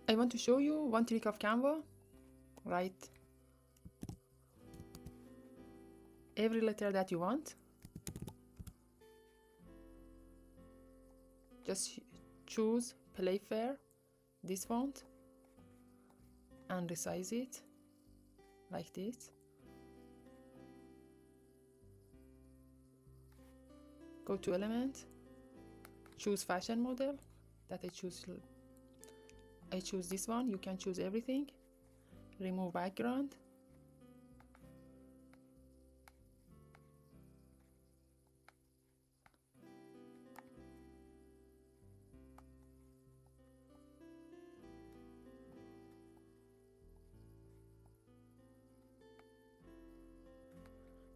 I want to show you one trick of Canva. Write every letter that you want. Just choose Play Fair, this font, and resize it like this. Go to Element, choose Fashion Model. That I choose this one. You can choose everything. Remove background.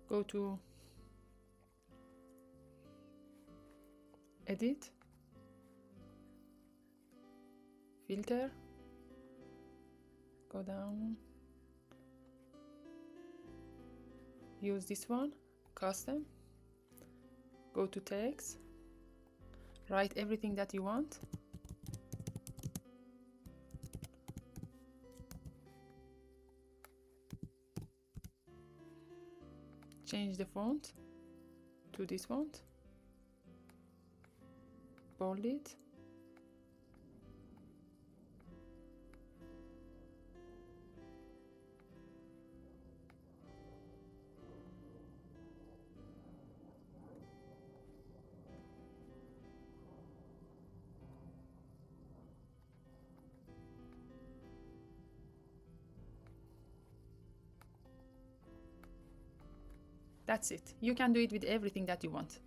Go to Edit, Filter, go down, use this one, Custom, go to Text, write everything that you want. Change the font to this font, bold it, that's it. You can do it with everything that you want.